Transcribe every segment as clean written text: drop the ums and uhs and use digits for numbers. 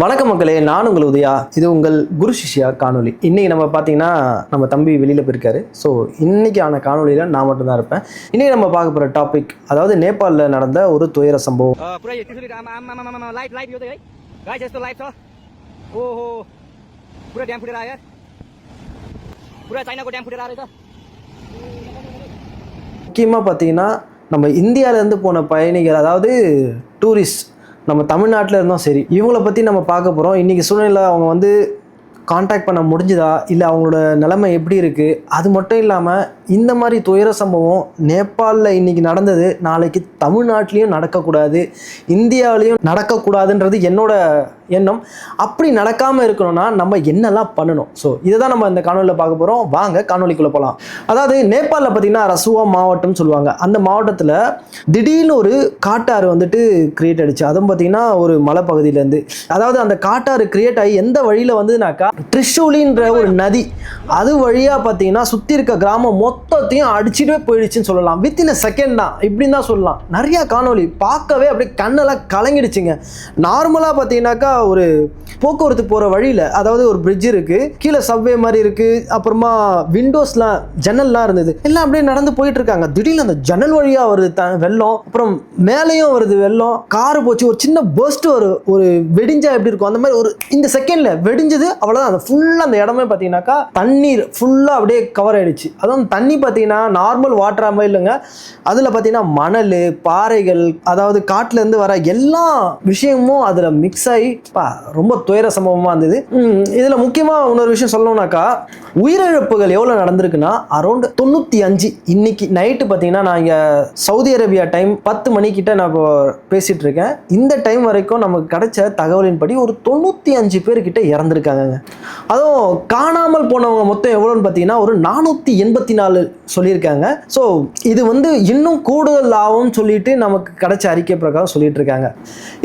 வணக்கம் மக்களே, நான் உங்கள் உதயா. இது உங்கள் குரு சிஷ்யா காணொலி. இன்னைக்கு நம்ம பார்த்தீங்கன்னா நம்ம தம்பி வெளியில் போயிருக்காரு. ஸோ இன்னைக்கான காணொலியில் நான் மட்டும்தான் இருப்பேன். இன்னைக்கு நம்ம பார்க்க போகிற டாபிக், அதாவது நேபாளில் நடந்த ஒரு துயர சம்பவம். முக்கியமாக பார்த்தீங்கன்னா நம்ம இந்தியாவிலேருந்து போன பயணிகள், அதாவது டூரிஸ்ட், நம்ம தமிழ்நாட்டில் இருந்தோம். சரி, இவங்கள பற்றி நம்ம பார்க்க போகிறோம். இன்றைக்கி சூழ்நிலை அவங்க வந்து காண்டாக்ட் பண்ண முடிஞ்சுதா, இல்லை அவங்களோட நிலைமை எப்படி இருக்குது, அது மட்டும் இல்லாமல் இந்த மாதிரி துயர சம்பவம் நேபாளில் இன்றைக்கி நடந்தது நாளைக்கு தமிழ்நாட்டிலையும் நடக்கக்கூடாது, இந்தியாவிலையும் நடக்கக்கூடாதுன்றது என்னோட எண்ணம். அப்படி நடக்காமல் இருக்கணும்னா நம்ம என்னெல்லாம் பண்ணணும், ஸோ இதை தான் நம்ம இந்த காணொலியில் பார்க்க போகிறோம். வாங்க காணொலிக்குள்ளே போகலாம். அதாவது நேபாளில் பார்த்தீங்கன்னா ரசுவா மாவட்டம்னு சொல்லுவாங்க. அந்த மாவட்டத்தில் திடீர்னு ஒரு காட்டாறு வந்துட்டு கிரியேட் ஆகிடுச்சு. அதுவும் பார்த்தீங்கன்னா ஒரு மலைப்பகுதியிலேருந்து. அதாவது அந்த காட்டாறு கிரியேட் ஆகி எந்த வழியில் வந்துனாக்கா ட்ரிஷூலின்ற ஒரு நதி, அது வழியாக பார்த்தீங்கன்னா சுற்றி இருக்க கிராமம் மொத்தத்தையும் அடிச்சுட்டே போயிடுச்சுன்னு சொல்லலாம். வித்தின் செகண்ட் தான், இப்படின்னு தான் சொல்லலாம். நிறையா காணொலி பார்க்கவே அப்படியே கண்ணெல்லாம் கலங்கிடுச்சுங்க. நார்மலாக பார்த்தீங்கன்னாக்கா ஒரு போக்குவரத்து போகிற வழியில், அதாவது ஒரு பிரிட்ஜ் இருக்குது, கீழே சப்வே மாதிரி இருக்குது, அப்புறமா விண்டோஸ்லாம் ஜன்னல்லாம் இருந்தது, எல்லாம் அப்படியே நடந்து போயிட்டு இருக்காங்க. திடீர்னு அந்த ஜன்னல் வழியாக வருது வெள்ளம், அப்புறம் மேலேயும் வருது வெள்ளம், காரு போச்சு, ஒரு சின்ன பர்ஸ்ட் ஒரு வெடிஞ்சா எப்படி இருக்கும் அந்த மாதிரி ஒரு இந்த செகண்டில் வெடிஞ்சது. அவ்வளோதான், அந்த ஃபுல்லாக அந்த இடமே பார்த்தீங்கன்னாக்கா தண்ணீர் ஃபுல்லாக அப்படியே கவர் ஆகிடுச்சு. அதுவும் தண்ணி பார்த்தீங்கன்னா நார்மல் வாட்டரா மாதிரி இல்லைங்க. அதில் பார்த்தீங்கன்னா மணல், பாறைகள், அதாவது காட்டிலேருந்து வர எல்லா விஷயமும் அதில் மிக்ஸ் ஆகி ரொம்ப துயர சம்பவமாக இருந்தது. இதில் முக்கியமாக இன்னொரு விஷயம் சொல்லணும்னாக்கா, உயிரிழப்புகள் எவ்வளோ நடந்திருக்குன்னா அரௌண்ட் 95. இன்னைக்கு நைட்டு பார்த்தீங்கன்னா நான் இங்கே சவுதி அரேபியா டைம் 10 மணிக்கிட்ட நான் இப்போ பேசிகிட்டு இருக்கேன். இந்த டைம் வரைக்கும் நமக்கு கிடைச்ச தகவலின்படி ஒரு 95 பேர்கிட்ட இறந்துருக்காங்க. அதுவும் காணாமல் போனவங்க மொத்தம் எவ்வளோன்னு பார்த்தீங்கன்னா ஒரு 484 சொல்லியிருக்காங்க. ஸோ இது வந்து இன்னும் கூடுதல் ஆகும்னு சொல்லிட்டு நமக்கு கிடைச்ச அறிக்கை பிரகாரம் சொல்லிட்டு இருக்காங்க.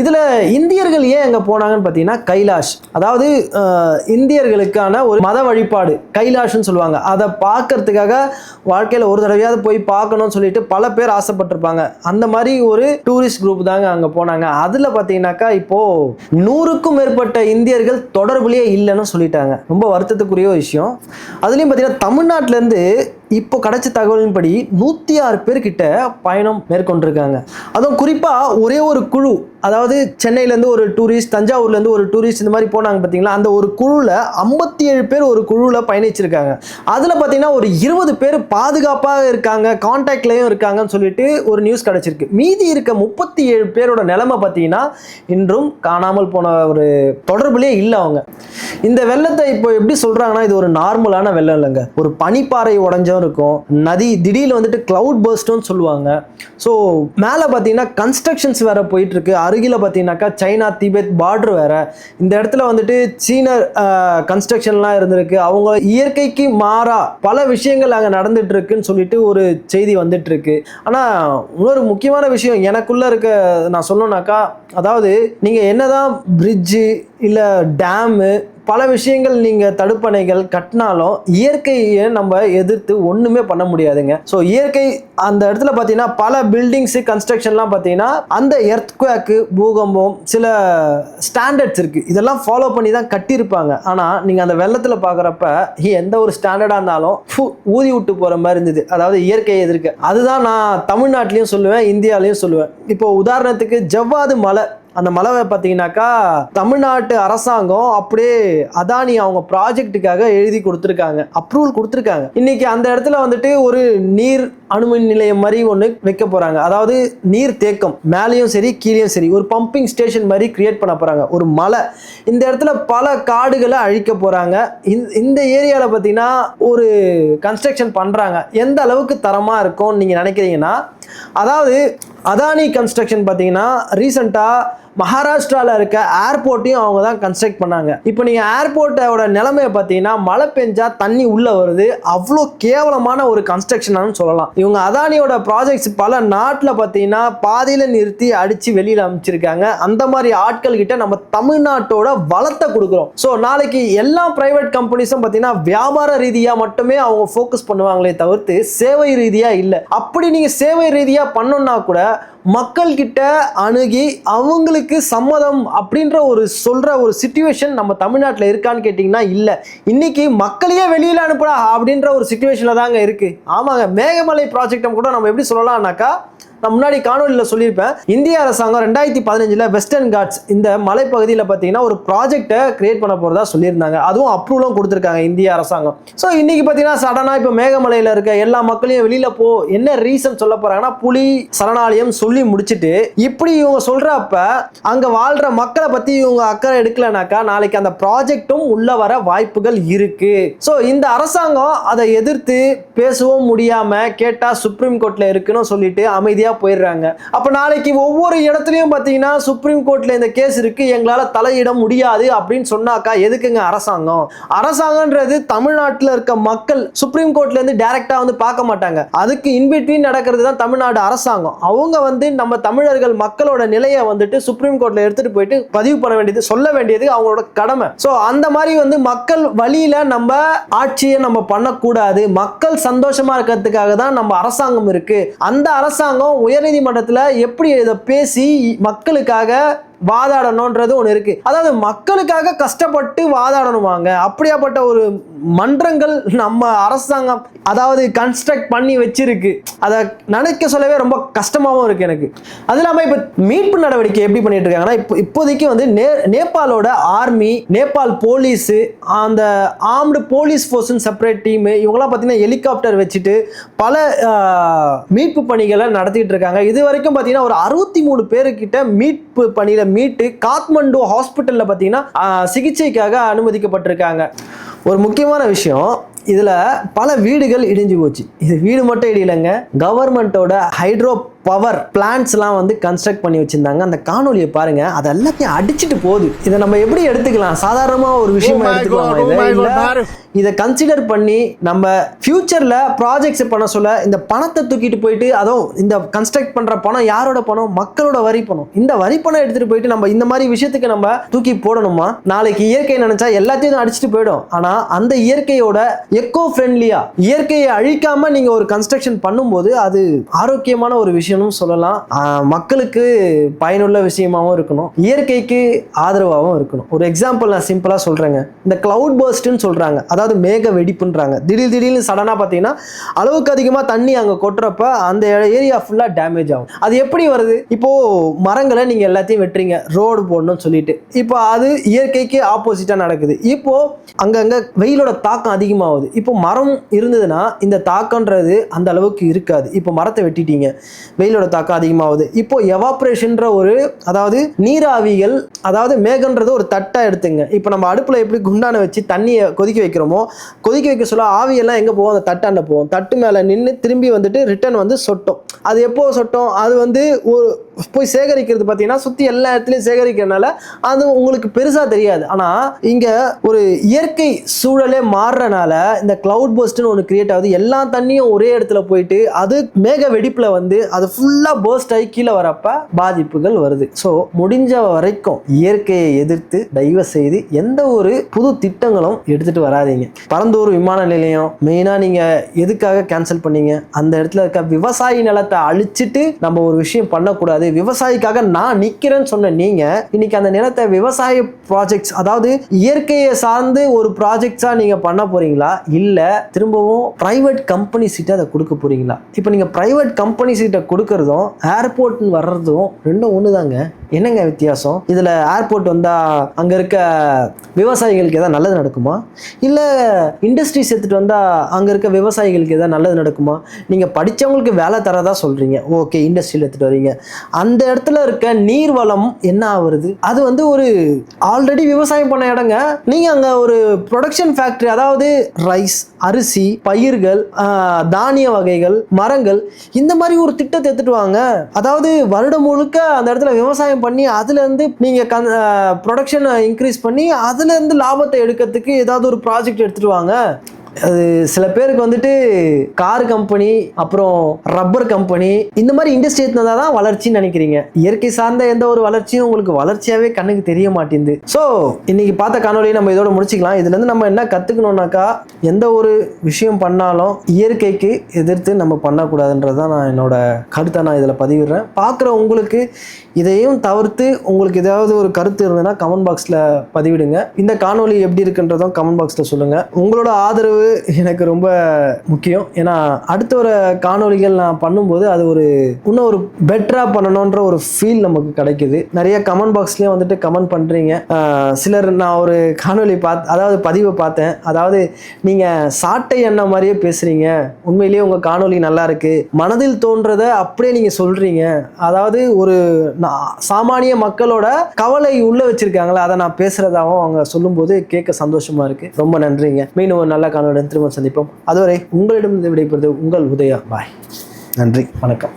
இதில் இந்தியர்கள் ஏன் அங்கே போனாங்கன்னு பார்த்தீங்கன்னா கைலாஷ், அதாவது இந்தியர்களுக்கான ஒரு மத வழிபாடு கைலாஷ்னு சொல்லுவாங்க. அதை பார்க்கறதுக்காக வாழ்க்கையில் ஒரு தடவையாவது போய் பார்க்கணும்னு சொல்லிட்டு பல பேர் ஆசைப்பட்டிருப்பாங்க. அந்த மாதிரி ஒரு டூரிஸ்ட் குரூப் தாங்க அங்கே போனாங்க. அதில் பார்த்தீங்கன்னாக்கா இப்போ 100க்கும் மேற்பட்ட இந்தியர்கள் தொடர்புலேயே இல்லைன்னு சொல்லிட்டாங்க. ரொம்ப வருத்தத்துக்குரிய விஷயம். அதுலேயும் பார்த்தீங்கன்னா தமிழ்நாட்டிலேருந்து இப்போ கிடைச்ச தகவலின்படி 106 பேர்கிட்ட பயணம் மேற்கொண்டிருக்காங்க. அதுவும் குறிப்பாக ஒரே ஒரு குழு, அதாவது சென்னையிலேருந்து ஒரு டூரிஸ்ட், தஞ்சாவூர்லேருந்து ஒரு டூரிஸ்ட், இந்த மாதிரி போனாங்க பார்த்தீங்களா. அந்த ஒரு குழுவில் 57 பேர் ஒரு குழுவில் பயணிச்சிருக்காங்க. அதில் பார்த்தீங்கன்னா ஒரு 20 பேர் பாதுகாப்பாக இருக்காங்க, கான்டாக்ட்லேயும் இருக்காங்கன்னு சொல்லிட்டு ஒரு நியூஸ் கிடைச்சிருக்கு. மீதி இருக்க 37 பேரோட நிலைமை பார்த்தீங்கன்னா இன்றும் காணாமல் போன ஒரு தொடர்புலேயே இல்லை அவங்க. இந்த வெள்ளத்தை இப்போ எப்படி சொல்கிறாங்கன்னா, இது ஒரு நார்மலான வெள்ளம் இல்லைங்க. ஒரு பனிப்பாறை உடஞ்ச இருக்கும், நதி திடீர்னு வந்துட்டு கிளவுட் பர்ஸ்ட்னு சொல்லுவாங்க. ஸோ மேலே பார்த்தீங்கன்னா கன்ஸ்ட்ரக்ஷன்ஸ் வேற போயிட்டு இருக்கு. அருகில் பார்த்தீங்கன்னாக்கா சைனா திபெத் பார்டர் வேற. இந்த இடத்துல வந்துட்டு சீன கன்ஸ்ட்ரக்ஷன்லாம் இருந்திருக்கு. அவங்க இயற்கைக்கு மாறா பல விஷயங்கள் அங்கே நடந்துட்டு இருக்குன்னு சொல்லிட்டு ஒரு செய்தி வந்துட்டு இருக்கு. ஆனால் இன்னொரு முக்கியமான விஷயம் எனக்குள்ள இருக்க நான் சொல்லணும்னாக்கா, அதாவது நீங்கள் என்னதான் பிரிட்ஜு இல்லை டேமு பல விஷயங்கள் நீங்கள் தடுப்பணைகள் கட்டினாலும் இயற்கையை நம்ம எதிர்த்து ஒன்றுமே பண்ண முடியாதுங்க. ஸோ இயற்கை அந்த இடத்துல பார்த்தீங்கன்னா பல பில்டிங்ஸு கன்ஸ்ட்ரக்ஷன்லாம் பார்த்தீங்கன்னா அந்த எர்த்குவேக்கு, பூகம்பம், சில ஸ்டாண்டர்ட்ஸ் இருக்குது, இதெல்லாம் ஃபாலோ பண்ணி தான் கட்டியிருப்பாங்க. ஆனால் நீங்கள் அந்த வெள்ளத்தில் பார்க்குறப்ப எந்த ஒரு ஸ்டாண்டர்டாக இருந்தாலும் ஊதி விட்டு போகிற மாதிரி இருந்தது. அதாவது இயற்கையை எதிர்க்க. அதுதான் நான் தமிழ்நாட்டிலையும் சொல்லுவேன், இந்தியாவிலையும் சொல்லுவேன். இப்போ உதாரணத்துக்கு ஜவ்வாது மலை, அந்த மலை பார்த்தீங்கன்னாக்கா தமிழ்நாட்டு அரசாங்கம் அப்படியே அதானி அவங்க ப்ராஜெக்டுக்காக எழுதி கொடுத்துருக்காங்க, அப்ரூவல் கொடுத்துருக்காங்க. இன்னைக்கு அந்த இடத்துல வந்துட்டு ஒரு நீர் அணுமின் நிலையம் மாதிரி ஒன்று வைக்க போறாங்க. அதாவது நீர் தேக்கம் மேலேயும் சரி கீழேயும் சரி ஒரு பம்பிங் ஸ்டேஷன் மாதிரி கிரியேட் பண்ண போறாங்க. ஒரு மலை, இந்த இடத்துல பல காடுகளை அழிக்க போறாங்க. இந்த ஏரியாவில் பார்த்தீங்கன்னா ஒரு கன்ஸ்ட்ரக்ஷன் பண்றாங்க. எந்த அளவுக்கு தரமா இருக்கும்னு நீங்க நினைக்கிறீங்கன்னா, அதாவது அதானி கன்ஸ்ட்ரக்ஷன் பார்த்தீங்கன்னா ரீசெண்டாக மகாராஷ்டிராவில் இருக்க ஏர்போர்ட்டையும் அவங்க தான் கன்ஸ்ட்ரக்ட் பண்ணாங்க. இப்போ நீங்கள் ஏர்போர்ட்டோட நிலைமையை பார்த்தீங்கன்னா மழை பெஞ்சா தண்ணி உள்ளே வருது, அவ்வளோ கேவலமான ஒரு கன்ஸ்ட்ரக்ஷனானு சொல்லலாம். இவங்க அதானியோட ப்ராஜெக்ட்ஸ் பல நாட்டில் பார்த்தீங்கன்னா பாதியில் நிறுத்தி அடித்து வெளியில் அமைச்சிருக்காங்க. அந்த மாதிரி ஆட்கள் கிட்ட நம்ம தமிழ்நாட்டோட வளத்தை கொடுக்குறோம். ஸோ நாளைக்கு எல்லா பிரைவேட் கம்பெனிஸும் பார்த்தீங்கன்னா வியாபார ரீதியாக மட்டுமே அவங்க ஃபோக்கஸ் பண்ணுவாங்களே தவிர்த்து சேவை ரீதியாக இல்லை. அப்படி நீங்கள் சேவை ரீதியாக பண்ணணும்னா கூட மக்கள் கிட்ட அணுகி அவங்களுக்கு சம்மதம் அப்படின்ற ஒரு சொல்ற ஒரு சிச்சுவேஷன் நம்ம தமிழ்நாட்டில் இருக்கான்னு கேட்டிங்கன்னா இல்லை. இன்னைக்கு மக்களையே வெளியில் அனுப்புறா அப்படின்ற ஒரு சிச்சுவேஷனில் தாங்க இருக்கு. ஆமாங்க, மேகமலை ப்ராஜெக்டை கூட நம்ம எப்படி சொல்லலாம்னாக்கா, நான் முன்னாடி காணொலியில் சொல்லியிருப்பேன், இந்திய அரசாங்கம் 2015 வெஸ்டர்ன் காட்ஸ் இந்த மலைப்பகுதியில் பார்த்தீங்கன்னா ஒரு ப்ராஜெக்டை கிரியேட் பண்ண போகிறதா சொல்லியிருந்தாங்க. அதுவும் அப்ரூவலும் கொடுத்துருக்காங்க இந்திய அரசாங்கம். ஸோ இன்னைக்கு பார்த்தீங்கன்னா சடனாக இப்போ மேகமலையில் இருக்க எல்லா மக்களையும் வெளியில் போ, என்ன ரீசன் சொல்ல போகிறாங்கன்னா புலி சரணாலயம் சொல்லி முடிச்சுட்டு இப்படி இவங்க சொல்கிறப்ப அங்கே வாழ்கிற மக்களை பற்றி இவங்க அக்கறை எடுக்கலனாக்கா நாளைக்கு அந்த ப்ராஜெக்டும் உள்ள வர வாய்ப்புகள் இருக்கு. ஸோ இந்த அரசாங்கம் அதை எதிர்த்து பேசவும் முடியாமல் கேட்டால் சுப்ரீம் கோர்ட்டில் இருக்குன்னு சொல்லிட்டு அமைதியாக போயிடுறாங்க. அப்ப நாளைக்கு ஒவ்வொரு இடத்துலயும் பாத்தீங்கன்னா சுப்ரீம் கோர்ட்ல இந்த கேஸ் இருக்கு, எங்களால தலையிட முடியாது அப்படின்னு சொன்னாக்கா எதுக்குங்க அரசாங்கம்? அரசாங்கம்ன்றது தமிழ்நாட்டில் இருக்க மக்கள் சுப்ரீம் கோர்ட்ல இருந்து டைரக்டா வந்து பார்க்க மாட்டாங்க. அதுக்கு இன்பிட்வீன் நடக்கிறது தான் தமிழ்நாடு அரசாங்கம். அவங்க வந்து நம்ம தமிழர்கள் மக்களோட நிலையை வந்துட்டு சுப்ரீம் கோர்ட்ல எடுத்துட்டு போயிட்டு பதிவு பண்ண வேண்டியது, சொல்ல வேண்டியது அவங்களோட கடமை. சோ அந்த மாதிரி வந்து மக்கள் வழியில நம்ம ஆட்சியை நம்ம பண்ணக்கூடாது. மக்கள் சந்தோஷமா இருக்கிறதுக்காக தான் நம்ம அரசாங்கம் இருக்கு. அந்த அரசாங்கம் உயர்நீதிமன்றத்தில் எப்படி இதை பேசி மக்களுக்காக வாதாடணும்ன்றது ஒன்று இருக்கு. அதாவது மக்களுக்காக கஷ்டப்பட்டு வாதாடணுமாங்க. அப்படியாப்பட்ட ஒரு மன்றங்கள் நம்ம அரசாங்கம் அதாவது கன்ஸ்ட்ரக்ட் பண்ணி வச்சிருக்கு. அதை நினைக்க சொல்லவே ரொம்ப கஷ்டமாகவும் இருக்கு எனக்கு. அது இல்லாமல் இப்போ மீட்பு நடவடிக்கை எப்படி பண்ணிட்டு இருக்காங்கன்னா, இப்போதைக்கு வந்து நேபாளோட ஆர்மி, நேபாள் போலீஸு, அந்த ஆர்ம்டு போலீஸ் ஃபோர்ஸ்னு செப்பரேட் டீமு, இவங்களாம் பார்த்தீங்கன்னா ஹெலிகாப்டர் வச்சுட்டு பல மீட்பு பணிகளை நடத்திட்டு இருக்காங்க. இது வரைக்கும் பார்த்தீங்கன்னா ஒரு 63 பேருக்கிட்ட மீட்பு பணியில் மீட்டு காத்மண்டு ஹாஸ்பிட்டல்ல பார்த்தீங்கன்னா சிகிச்சைக்காக அனுமதிக்கப்பட்டிருக்காங்க. ஒரு முக்கியமான விஷயம், இதுல பல வீடுகள் இடிஞ்சு போச்சு. இது வீடு மட்டும் இடியலைங்க, கவர்மெண்டோட ஹைட்ரோ பவர் பிளான்ட்ஸ்லாம் வந்து கன்ஸ்ட்ரக்ட் பண்ணி வச்சிருந்தாங்க. அந்த காணொலியை பாருங்க, அது எல்லாத்தையும் அடிச்சுட்டு போகுது. இதை நம்ம எப்படி எடுத்துக்கலாம்? சாதாரணமா ஒரு விஷயமா எடுத்துக்கலாம். இதை கன்சிடர் பண்ணி நம்ம ஃபியூச்சர்ல ப்ராஜெக்ட்ஸ் பண்ண சொல்ல இந்த பணத்தை தூக்கிட்டு போயிட்டு, அதுவும் இந்த கன்ஸ்ட்ரக்ட் பண்ற பணம் யாரோட பணம்? மக்களோட வரி பணம். இந்த வரி பணம் எடுத்துட்டு போயிட்டு நம்ம இந்த மாதிரி விஷயத்துக்கு நம்ம தூக்கி போடணுமா? நாளைக்கு இயற்கை நினைச்சா எல்லாத்தையும் அடிச்சுட்டு போயிடும். ஆனா அந்த இயற்கையோட எக்கோ ஃப்ரெண்ட்லியா, இயற்கையை அழிக்காம நீங்க ஒரு கன்ஸ்ட்ரக்ஷன் பண்ணும்போது அது ஆரோக்கியமான ஒரு விஷயம் சொல்லலாம். மக்களுக்கு பயனுள்ள விஷயமாவும் இருக்கணும், இயற்கைக்கு ஆதரவாகவும் இருக்கணும். ஒரு எக்ஸாம்பிள் நான் சிம்பிளா சொல்றேங்க. இந்த கிளவுட் பர்ஸ்ட்னு சொல்றாங்க, அதாவது மேக வெடிப்புன்றாங்க. திடீர்னு சடனா பார்த்தீங்கன்னா அளவுக்கு அதிகமா தண்ணி அங்க கொட்டுறப்ப அந்த ஏரியா ஃபுல்லா டேமேஜ் ஆகும். அது எப்படி வருது? இப்போ மரங்களை நீங்க எல்லாத்தையும் வெட்டுறீங்க ரோடு போடணும்னு சொல்லிட்டு, இப்போ அது இயற்கைக்கு ஆப்போசிட்டா நடக்குது. இப்போ அங்கங்க வெயிலோட தாக்கம் அதிகமாகுது. இப்போ மரம் இருந்ததுன்னா இந்த தாக்கம்ன்றது அந்த அளவுக்கு இருக்காது. இப்போ மரத்தை வெட்டிட்டீங்க, வெயிலோட தாக்கம் அதிகமாகுது. இப்போ எவாப்ரேஷன்ற ஒரு, அதாவது நீராவிகள், அதாவது மேகன்றது ஒரு தட்டா எடுத்துங்க. இப்போ நம்ம அடுப்புல எப்படி குண்டான வச்சு தண்ணியை கொதிக்க வைக்கிறோமோ, கொதிக்க வைக்க சொல்ல ஆவியெல்லாம் எங்க போகும்? அந்த தட்டாண்ட போகும். தட்டு மேல நின்று திரும்பி வந்துட்டு ரிட்டர்ன் வந்து சொட்டும். அது எப்போ சொட்டும்? அது வந்து ஒரு போய் சேகரிக்கிறது பார்த்தீங்கன்னா சுற்றி எல்லா இடத்துலையும் சேகரிக்கிறதுனால அது உங்களுக்கு பெருசாக தெரியாது. ஆனால் இங்கே ஒரு இயற்கை சூழலே மாறுறனால இந்த கிளவுட் பர்ஸ்ட்னு ஒன்று கிரியேட் ஆகுது. எல்லா தண்ணியும் ஒரே இடத்துல போயிட்டு அது மேக வெடிப்பில் வந்து அது ஃபுல்லாக பர்ஸ்ட் ஆகி கீழே வரப்ப பாதிப்புகள் வருது. ஸோ முடிஞ்ச வரைக்கும் இயற்கையை எதிர்த்து தயவு செய்து எந்த ஒரு புது திட்டங்களும் எடுத்துட்டு வராதீங்க. பரந்தூர் விமான நிலையம் மெயினாக நீங்கள் எதுக்காக கேன்சல் பண்ணீங்க? அந்த இடத்துல இருக்க விவசாயி நிலத்தை அழிச்சிட்டு நம்ம ஒரு விஷயம் பண்ணக்கூடாது. விவசாயிக்காக நான் நிக்கிறேன்னு சொன்ன நீங்க இன்னைக்கு அந்த நிலத்தை விவசாய ப்ராஜெக்ட்ஸ், அதாவது இயற்கையை சார்ந்து ஒரு ப்ராஜெக்ட்ஸா நீங்க பண்ண போறீங்களா, இல்ல திரும்பவும் பிரைவேட் கம்பெனிஸ் கிட்ட அதை கொடுக்க போறீங்களா? இப்போ நீங்க பிரைவேட் கம்பெனிஸ் கிட்ட கொடுக்கறதும் ஏர்போர்ட் வர்றதும் ரெண்டும் ஒண்ணுதாங்க. என்னங்க வித்தியாசம்? இதுல ஏர்போர்ட் வந்தா அங்க இருக்க விவசாயிகளுக்கு ஏதாவது நல்லது நடக்குமா, இல்ல இண்டஸ்ட்ரீஸ் எடுத்துட்டு வந்தா அங்க இருக்க விவசாயிகளுக்கு ஏதாவது நல்லது நடக்குமா? நீங்க படிச்சவங்களுக்கு வேலை தரதா சொல்றீங்க, ஓகே, இண்டஸ்ட்ரியில் எடுத்துட்டு வரீங்க. அந்த இடத்துல இருக்க நீர் வளம் என்ன ஆகுறது? அது வந்து ஒரு ஆல்ரெடி விவசாயம் பண்ண இடங்க. நீங்க அங்க ஒரு ப்ரொடக்ஷன் ஃபேக்டரி, அதாவது ரைஸ், அரிசி, பயிர்கள், தானிய வகைகள், மரங்கள், இந்த மாதிரி ஒரு திட்டத்தை எடுத்துட்டு வாங்க. அதாவது வருடம் முழுக்க அந்த இடத்துல விவசாயம் பண்ணி அதுல இருந்து நீங்க ப்ரொடக்ஷன் இன்க்ரீஸ் பண்ணி அதுல இருந்து லாபத்தை எடுக்கிறதுக்கு ஏதாவது ஒரு ப்ராஜெக்ட் எடுத்துட்டு வாங்க. அது சில பேருக்கு வந்துட்டு கார் கம்பெனி, அப்புறம் ரப்பர் கம்பெனி, இந்த மாதிரி இண்டஸ்ட்ரி இருந்தால் தான் வளர்ச்சின்னு நினைக்கிறீங்க. இயற்கை சார்ந்த எந்த ஒரு வளர்ச்சியும் உங்களுக்கு வளர்ச்சியாகவே கண்ணுக்கு தெரிய மாட்டேங்குது. ஸோ இன்னைக்கு பார்த்த காணொலியை நம்ம இதோட முடிச்சுக்கலாம். இதுலேருந்து நம்ம என்ன கற்றுக்கணுன்னாக்கா, எந்த ஒரு விஷயம் பண்ணாலும் இயற்கைக்கு எதிர்த்து நம்ம பண்ணக்கூடாதுன்றது தான் நான் என்னோட கருத்தை நான் இதில் பதிவிடுறேன். பார்க்குற உங்களுக்கு இதையும் தவிர்த்து உங்களுக்கு ஏதாவது ஒரு கருத்து இருந்ததுன்னா கமெண்ட் பாக்ஸில் பதிவிடுங்க. இந்த காணொலி எப்படி இருக்குன்றதும் கமெண்ட் பாக்ஸில் சொல்லுங்கள். உங்களோட ஆதரவு எனக்கு ரொம்ப முக்கியம். ஏன்னா அடுத்த ஒரு காணொலிகள் நான் பண்ணும்போது அது இன்னும் ஒரு பெட்டராக பண்ணணுன்ற ஒரு ஃபீல் நமக்கு கிடைக்குது. நிறைய கமெண்ட் பாக்ஸ்லேயும் வந்துட்டு கமெண்ட் பண்ணுறீங்க. சிலர் நான் ஒரு காணொலி அதாவது பதிவை பார்த்தேன். அதாவது நீங்கள் சாட்டை எண்ணெய் மாதிரியே பேசுகிறீங்க, உண்மையிலேயே உங்கள் காணொலி நல்லா இருக்கு, மனதில் தோன்றதை அப்படியே நீங்கள் சொல்கிறீங்க, அதாவது ஒரு சாமானிய மக்களோட கவலை உள்ள வச்சிருக்காங்களா, அதை நான் பேசுறதாகவும் அவங்க சொல்லும்போது கேட்க சந்தோஷமா இருக்கு. ரொம்ப நன்றிங்க. மீண்டும் ஒரு நல்ல காணொலியுடன் திரும்ப சந்திப்போம். அதுவரை உங்களிடம் விடைபெறுவது உங்கள் உதயா. பாய். நன்றி, வணக்கம்.